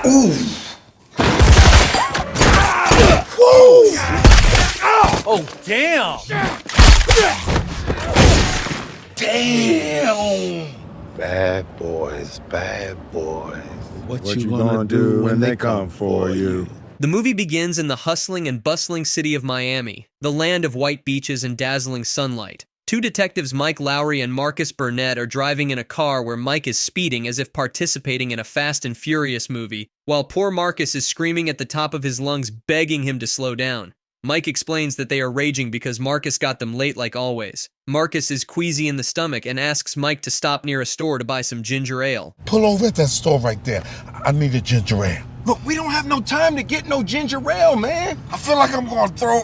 Ooh. Oh, damn! Damn! Bad boys, bad boys. What you gonna do when they come for you? The movie begins in the hustling and bustling city of Miami, the land of white beaches and dazzling sunlight. Two detectives, Mike Lowrey and Marcus Burnett, are driving in a car where Mike is speeding as if participating in a Fast and Furious movie, while poor Marcus is screaming at the top of his lungs, begging him to slow down. Mike explains that they are raging because Marcus got them late like always. Marcus is queasy in the stomach and asks Mike to stop near a store to buy some ginger ale. Pull over at that store right there. I need a ginger ale. Look, we don't have no time to get no ginger ale, man. I feel like I'm gonna throw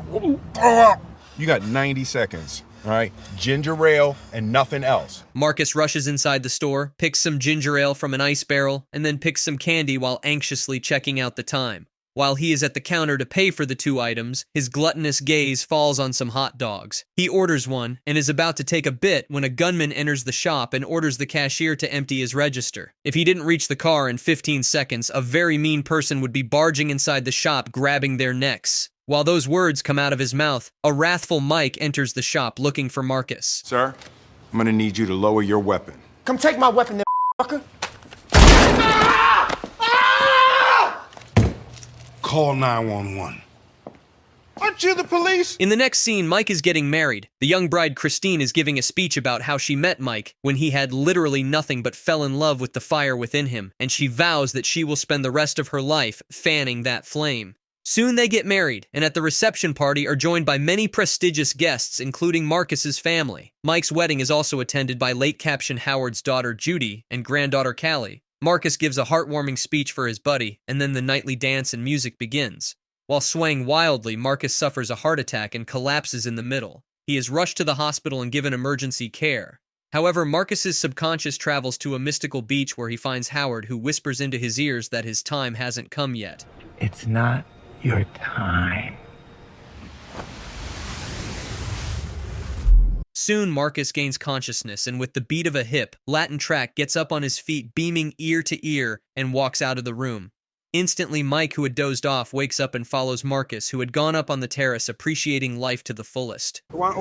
up. You got 90 seconds, all right? Ginger ale and nothing else. Marcus rushes inside the store, picks some ginger ale from an ice barrel, and then picks some candy while anxiously checking out the time. While he is at the counter to pay for the two items, his gluttonous gaze falls on some hot dogs. He orders one and is about to take a bit when a gunman enters the shop and orders the cashier to empty his register. If he didn't reach the car in 15 seconds, a very mean person would be barging inside the shop, grabbing their necks. While those words come out of his mouth, a wrathful Mike enters the shop looking for Marcus. Sir, I'm gonna need you to lower your weapon. Come take my weapon, then, fucker. Call 911. Aren't you the police? In the next scene, Mike is getting married. The young bride Christine is giving a speech about how she met Mike when he had literally nothing but fell in love with the fire within him, and she vows that she will spend the rest of her life fanning that flame. Soon they get married, and at the reception party are joined by many prestigious guests, including Marcus's family. Mike's wedding is also attended by late caption Howard's daughter Judy and granddaughter Callie. Marcus gives a heartwarming speech for his buddy, and then the nightly dance and music begins. While swaying wildly, Marcus suffers a heart attack and collapses in the middle. He is rushed to the hospital and given emergency care. However, Marcus's subconscious travels to a mystical beach where he finds Howard, who whispers into his ears that his time hasn't come yet. It's not your time. Soon, Marcus gains consciousness, and with the beat of a hip, Latin track gets up on his feet, beaming ear to ear, and walks out of the room. Instantly, Mike, who had dozed off, wakes up and follows Marcus, who had gone up on the terrace, appreciating life to the fullest. Why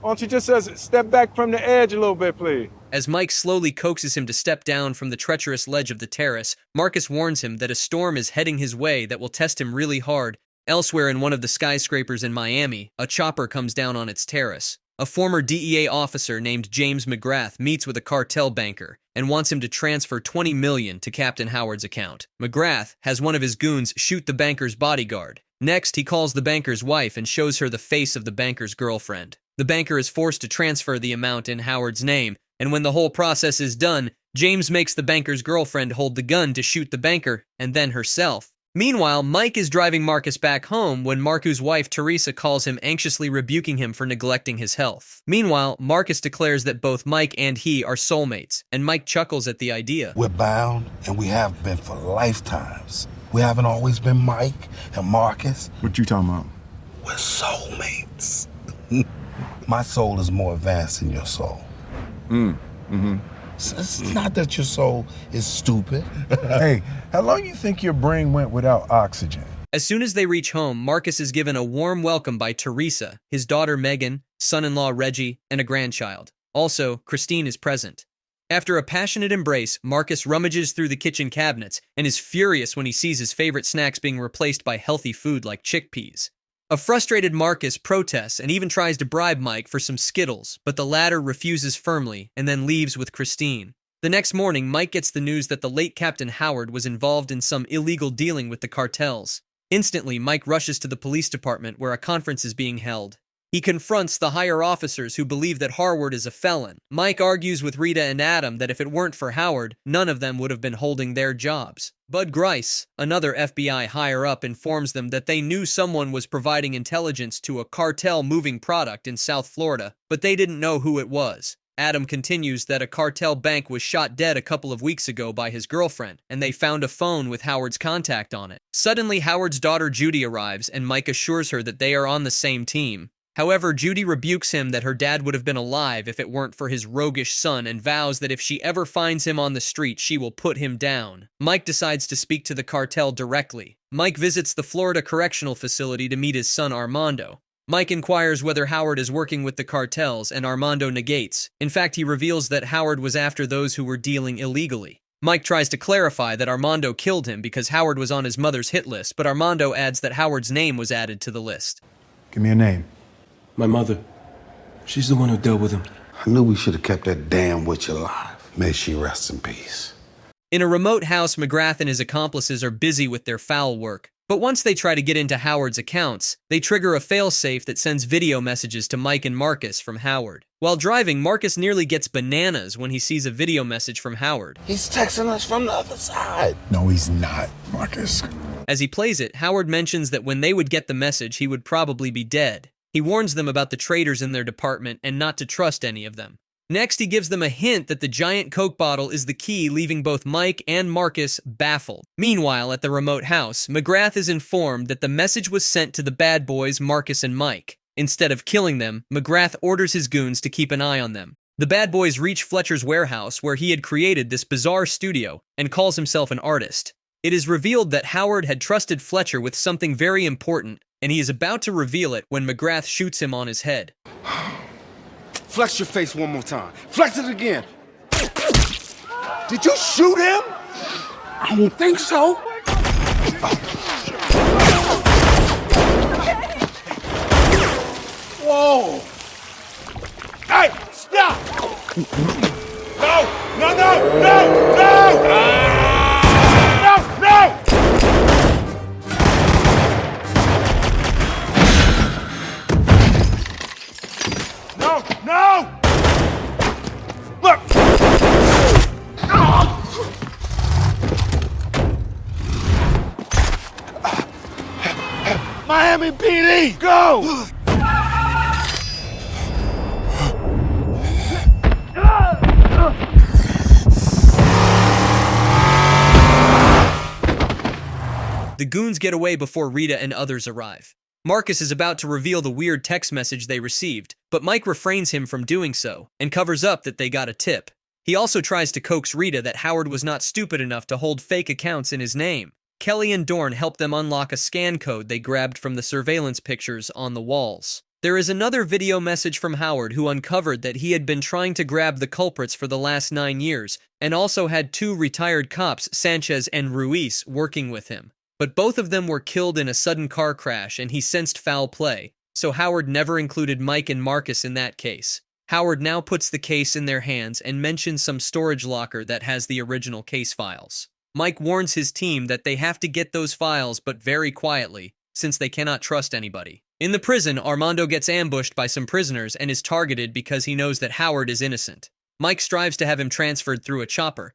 don't you just step back from the edge a little bit, please? As Mike slowly coaxes him to step down from the treacherous ledge of the terrace, Marcus warns him that a storm is heading his way that will test him really hard. Elsewhere in one of the skyscrapers in Miami, a chopper comes down on its terrace. A former DEA officer named James McGrath meets with a cartel banker and wants him to transfer $20 million to Captain Howard's account. McGrath has one of his goons shoot the banker's bodyguard. Next, he calls the banker's wife and shows her the face of the banker's girlfriend. The banker is forced to transfer the amount in Howard's name, and when the whole process is done, James makes the banker's girlfriend hold the gun to shoot the banker and then herself. Meanwhile, Mike is driving Marcus back home when Marcu's wife Teresa calls him, anxiously rebuking him for neglecting his health. Meanwhile, Marcus declares that both Mike and he are soulmates, and Mike chuckles at the idea. We're bound, and we have been for lifetimes. We haven't always been Mike and Marcus. What you talking about? We're soulmates. My soul is more advanced than your soul. It's not that your soul is stupid. Hey, how long you think your brain went without oxygen? As soon as they reach home, Marcus is given a warm welcome by Teresa, his daughter Megan, son-in-law Reggie, and a grandchild. Also, Christine is present. After a passionate embrace, Marcus rummages through the kitchen cabinets and is furious when he sees his favorite snacks being replaced by healthy food like chickpeas. A frustrated Marcus protests and even tries to bribe Mike for some Skittles, but the latter refuses firmly and then leaves with Christine. The next morning, Mike gets the news that the late Captain Howard was involved in some illegal dealing with the cartels. Instantly, Mike rushes to the police department where a conference is being held. He confronts the higher officers who believe that Howard is a felon. Mike argues with Rita and Adam that if it weren't for Howard, none of them would have been holding their jobs. Bud Grice, another FBI higher-up, informs them that they knew someone was providing intelligence to a cartel moving product in South Florida, but they didn't know who it was. Adam continues that a cartel bank was shot dead a couple of weeks ago by his girlfriend, and they found a phone with Howard's contact on it. Suddenly, Howard's daughter Judy arrives, and Mike assures her that they are on the same team. However, Judy rebukes him that her dad would have been alive if it weren't for his roguish son and vows that if she ever finds him on the street, she will put him down. Mike decides to speak to the cartel directly. Mike visits the Florida Correctional Facility to meet his son Armando. Mike inquires whether Howard is working with the cartels, and Armando negates. In fact, he reveals that Howard was after those who were dealing illegally. Mike tries to clarify that Armando killed him because Howard was on his mother's hit list, but Armando adds that Howard's name was added to the list. Give me a name. My mother. She's the one who dealt with him. I knew we should have kept that damn witch alive. May she rest in peace. In a remote house, McGrath and his accomplices are busy with their foul work. But once they try to get into Howard's accounts, they trigger a failsafe that sends video messages to Mike and Marcus from Howard. While driving, Marcus nearly gets bananas when he sees a video message from Howard. He's texting us from the other side. No, he's not, Marcus. As he plays it, Howard mentions that when they would get the message, he would probably be dead. He warns them about the traitors in their department and not to trust any of them. Next, he gives them a hint that the giant Coke bottle is the key, leaving both Mike and Marcus baffled. Meanwhile, at the remote house, McGrath is informed that the message was sent to the bad boys, Marcus and Mike. Instead of killing them, McGrath orders his goons to keep an eye on them. The bad boys reach Fletcher's warehouse, where he had created this bizarre studio, and calls himself an artist. It is revealed that Howard had trusted Fletcher with something very important, and he is about to reveal it when McGrath shoots him on his head. Flex your face one more time. Flex it again. Did you shoot him? I don't think so. Whoa! Hey, stop! No! No, no, no, no! No, no! No, no! Look! Miami PD, go! The goons get away before Rita and others arrive. Marcus is about to reveal the weird text message they received, but Mike refrains him from doing so, and covers up that they got a tip. He also tries to coax Rita that Howard was not stupid enough to hold fake accounts in his name. Kelly and Dorn help them unlock a scan code they grabbed from the surveillance pictures on the walls. There is another video message from Howard, who uncovered that he had been trying to grab the culprits for the last 9 years, and also had 2 retired cops, Sanchez and Ruiz, working with him. But both of them were killed in a sudden car crash, and he sensed foul play, so Howard never included Mike and Marcus in that case. Howard now puts the case in their hands and mentions some storage locker that has the original case files. Mike warns his team that they have to get those files, but very quietly, since they cannot trust anybody. In the prison, Armando gets ambushed by some prisoners and is targeted because he knows that Howard is innocent. Mike strives to have him transferred through a chopper.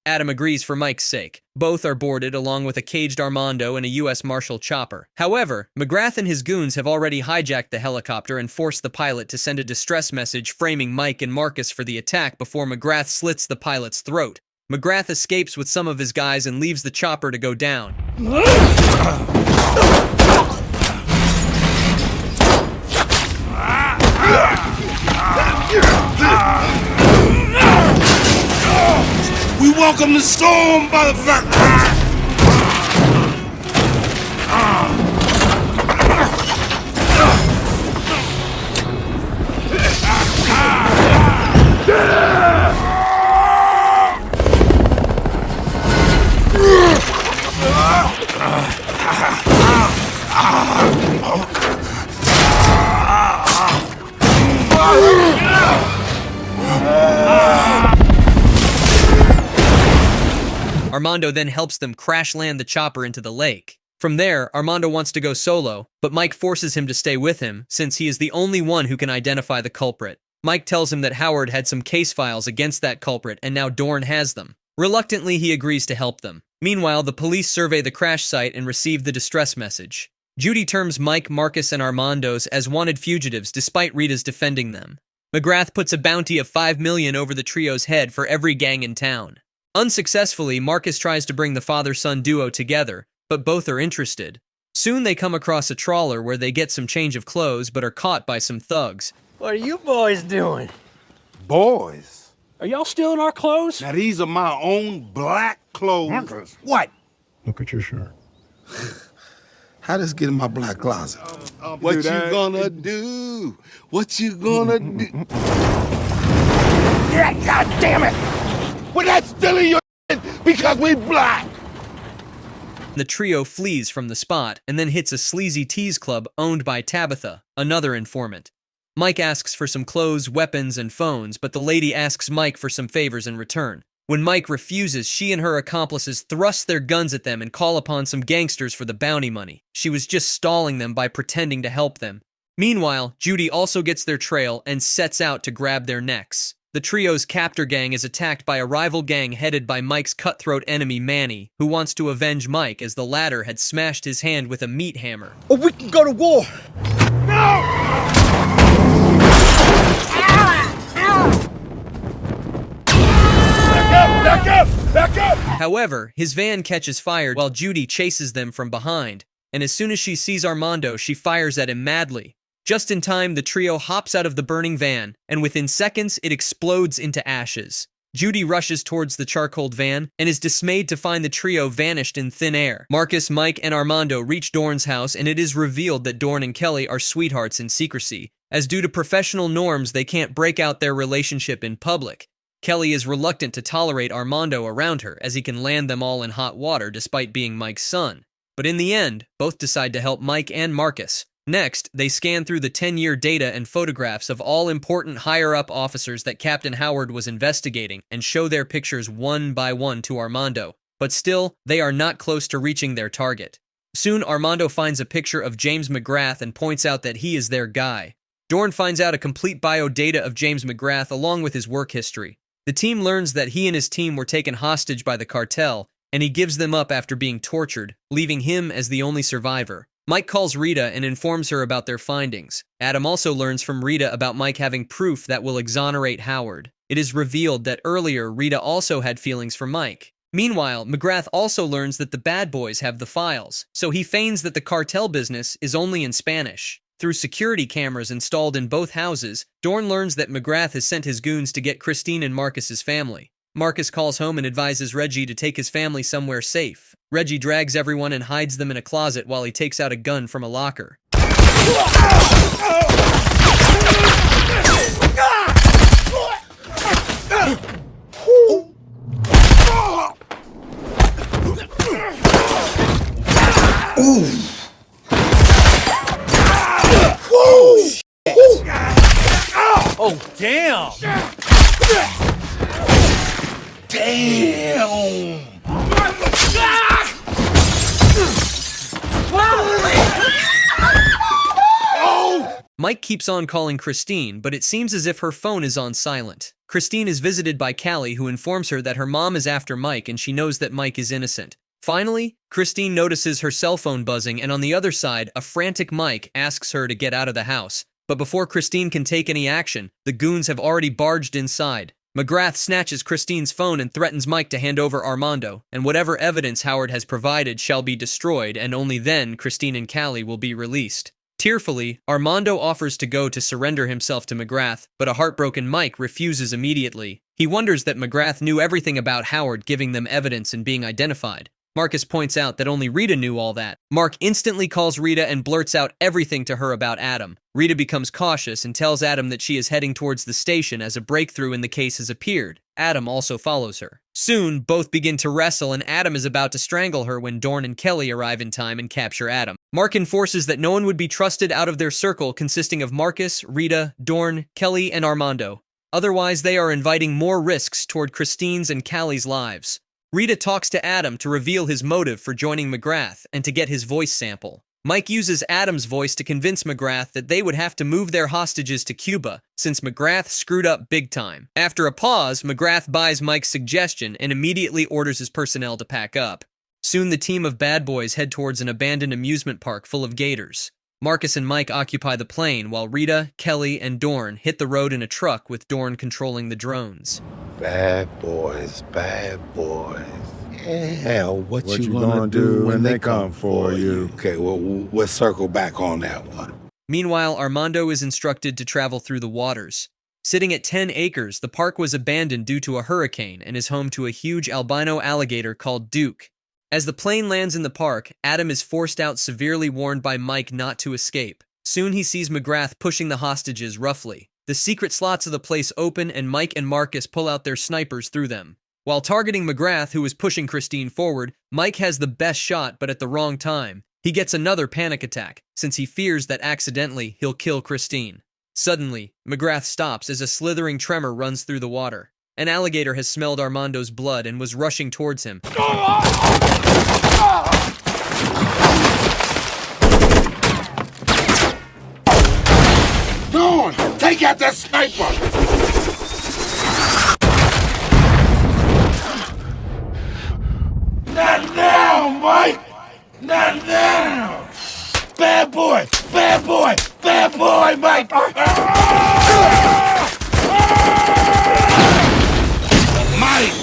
Adam agrees for Mike's sake. Both are boarded along with a caged Armando and a U.S. Marshal chopper. However, McGrath and his goons have already hijacked the helicopter and forced the pilot to send a distress message framing Mike and Marcus for the attack before McGrath slits the pilot's throat. McGrath escapes with some of his guys and leaves the chopper to go down. We welcome the storm, motherfucker! Armando then helps them crash land the chopper into the lake. From there, Armando wants to go solo, but Mike forces him to stay with him, since he is the only one who can identify the culprit. Mike tells him that Howard had some case files against that culprit, and now Dorn has them. Reluctantly, he agrees to help them. Meanwhile, the police survey the crash site and receive the distress message. Judy terms Mike, Marcus, and Armando's as wanted fugitives despite Rita's defending them. McGrath puts a bounty of $5 million over the trio's head for every gang in town. Unsuccessfully, Marcus tries to bring the father-son duo together, but both are interested. Soon they come across a trawler where they get some change of clothes but are caught by some thugs. What are you boys doing? Boys. Are y'all stealing our clothes? Now these are my own black clothes. What? Look at your shirt. How does get in my black closet? What you gonna do? What you gonna do? Yeah, God damn it! We're not stealing your because we black! The trio flees from the spot and then hits a sleazy tease club owned by Tabitha, another informant. Mike asks for some clothes, weapons, and phones, but the lady asks Mike for some favors in return. When Mike refuses, she and her accomplices thrust their guns at them and call upon some gangsters for the bounty money. She was just stalling them by pretending to help them. Meanwhile, Judy also gets their trail and sets out to grab their necks. The trio's captor gang is attacked by a rival gang headed by Mike's cutthroat enemy Manny, who wants to avenge Mike as the latter had smashed his hand with a meat hammer. Or we can go to war. Back up! However, his van catches fire while Judy chases them from behind, and as soon as she sees Armando, she fires at him madly. Just in time, the trio hops out of the burning van, and within seconds, it explodes into ashes. Judy rushes towards the charcoaled van and is dismayed to find the trio vanished in thin air. Marcus, Mike, and Armando reach Dorn's house, and it is revealed that Dorn and Kelly are sweethearts in secrecy, as due to professional norms, they can't break out their relationship in public. Kelly is reluctant to tolerate Armando around her, as he can land them all in hot water despite being Mike's son. But in the end, both decide to help Mike and Marcus. Next, they scan through the 10-year data and photographs of all important higher-up officers that Captain Howard was investigating and show their pictures one by one to Armando. But still, they are not close to reaching their target. Soon, Armando finds a picture of James McGrath and points out that he is their guy. Dorn finds out a complete biodata of James McGrath along with his work history. The team learns that he and his team were taken hostage by the cartel, and he gives them up after being tortured, leaving him as the only survivor. Mike calls Rita and informs her about their findings. Adam also learns from Rita about Mike having proof that will exonerate Howard. It is revealed that earlier Rita also had feelings for Mike. Meanwhile, McGrath also learns that the bad boys have the files, so he feigns that the cartel business is only in Spanish. Through security cameras installed in both houses, Dorn learns that McGrath has sent his goons to get Christine and Marcus's family. Marcus calls home and advises Reggie to take his family somewhere safe. Reggie drags everyone and hides them in a closet while he takes out a gun from a locker. Oh, damn! Damn! Mike keeps on calling Christine, but it seems as if her phone is on silent. Christine is visited by Callie, who informs her that her mom is after Mike and she knows that Mike is innocent. Finally, Christine notices her cell phone buzzing, and on the other side, a frantic Mike asks her to get out of the house. But before Christine can take any action, the goons have already barged inside. McGrath snatches Christine's phone and threatens Mike to hand over Armando, and whatever evidence Howard has provided shall be destroyed, and only then Christine and Callie will be released. Tearfully, Armando offers to go to surrender himself to McGrath, but a heartbroken Mike refuses immediately. He wonders that McGrath knew everything about Howard, giving them evidence and being identified. Marcus points out that only Rita knew all that. Mark instantly calls Rita and blurts out everything to her about Adam. Rita becomes cautious and tells Adam that she is heading towards the station as a breakthrough in the case has appeared. Adam also follows her. Soon, both begin to wrestle and Adam is about to strangle her when Dorn and Kelly arrive in time and capture Adam. Mark enforces that no one would be trusted out of their circle consisting of Marcus, Rita, Dorn, Kelly, and Armando. Otherwise, they are inviting more risks toward Christine's and Callie's lives. Rita talks to Adam to reveal his motive for joining McGrath and to get his voice sample. Mike uses Adam's voice to convince McGrath that they would have to move their hostages to Cuba, since McGrath screwed up big time. After a pause, McGrath buys Mike's suggestion and immediately orders his personnel to pack up. Soon the team of bad boys head towards an abandoned amusement park full of gators. Marcus and Mike occupy the plane while Rita, Kelly, and Dorn hit the road in a truck with Dorn controlling the drones. Bad boys, bad boys. Yeah, what you gonna do when they come for you? Okay, well, we'll circle back on that one. Meanwhile, Armando is instructed to travel through the waters. Sitting at 10 acres, the park was abandoned due to a hurricane and is home to a huge albino alligator called Duke. As the plane lands in the park, Adam is forced out, severely warned by Mike not to escape. Soon he sees McGrath pushing the hostages roughly. The secret slots of the place open and Mike and Marcus pull out their snipers through them. While targeting McGrath, who is pushing Christine forward, Mike has the best shot but at the wrong time. He gets another panic attack, since he fears that accidentally he'll kill Christine. Suddenly, McGrath stops as a slithering tremor runs through the water. An alligator has smelled Armando's blood and was rushing towards him. Dorn, take out that sniper! Not now, Mike! Not now! Bad boy! Bad boy! Bad boy, Mike! Mike!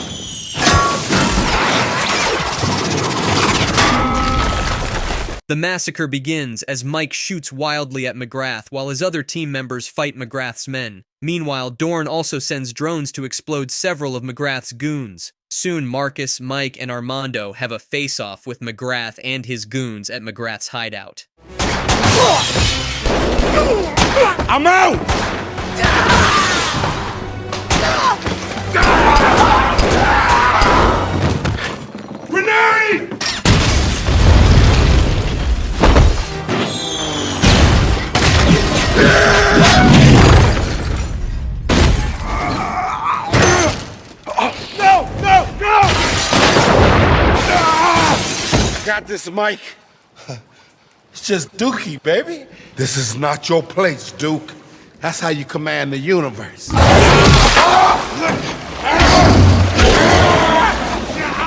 The massacre begins as Mike shoots wildly at McGrath while his other team members fight McGrath's men. Meanwhile, Dorn also sends drones to explode several of McGrath's goons. Soon, Marcus, Mike, and Armando have a face-off with McGrath and his goons at McGrath's hideout. I'm out! Grenade! Got this, Mike. It's just Dookie, baby. This is not your place, Duke. That's how you command the universe.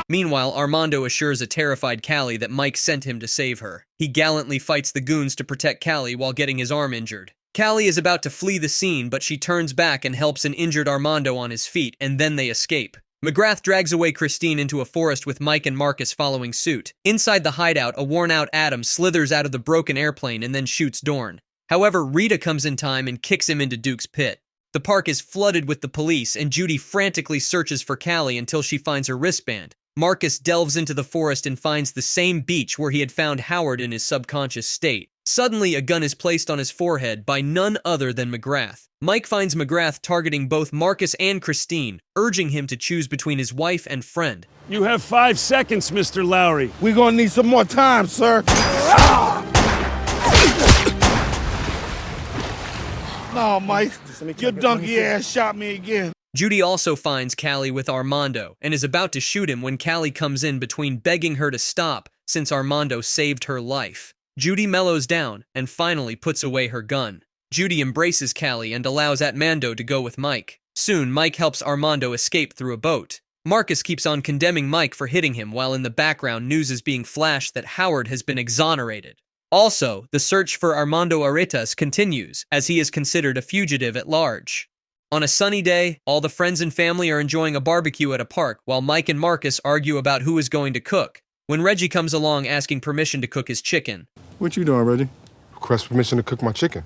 Meanwhile, Armando assures a terrified Callie that Mike sent him to save her. He gallantly fights the goons to protect Callie while getting his arm injured. Callie is about to flee the scene, but she turns back and helps an injured Armando on his feet, and then they escape. McGrath drags away Christine into a forest with Mike and Marcus following suit. Inside the hideout, a worn-out Adam slithers out of the broken airplane and then shoots Dorn. However, Rita comes in time and kicks him into Duke's pit. The park is flooded with the police, and Judy frantically searches for Callie until she finds her wristband. Marcus delves into the forest and finds the same beach where he had found Howard in his subconscious state. Suddenly, a gun is placed on his forehead by none other than McGrath. Mike finds McGrath targeting both Marcus and Christine, urging him to choose between his wife and friend. You have 5 seconds, Mr. Lowrey. We're gonna need some more time, sir. No, Mike. Your donkey ass shot me again. Judy also finds Callie with Armando and is about to shoot him when Callie comes in between, begging her to stop since Armando saved her life. Judy mellows down and finally puts away her gun. Judy embraces Callie and allows Armando to go with Mike. Soon, Mike helps Armando escape through a boat. Marcus keeps on condemning Mike for hitting him, while in the background news is being flashed that Howard has been exonerated. Also, the search for Armando Aritas continues, as he is considered a fugitive at large. On a sunny day, all the friends and family are enjoying a barbecue at a park, while Mike and Marcus argue about who is going to cook, when Reggie comes along asking permission to cook his chicken. What you doing, Reggie? Request permission to cook my chicken.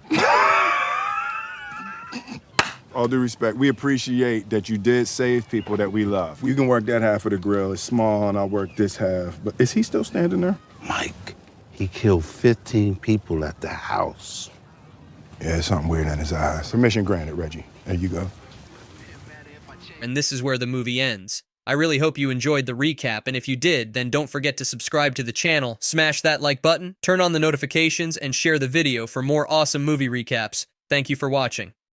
All due respect, we appreciate that you did save people that we love. You can work that half of the grill. It's small, and I'll work this half. But is he still standing there? Mike, he killed 15 people at the house. Yeah, there's something weird in his eyes. Permission granted, Reggie. There you go. And this is where the movie ends. I really hope you enjoyed the recap, and if you did, then don't forget to subscribe to the channel, smash that like button, turn on the notifications, and share the video for more awesome movie recaps. Thank you for watching.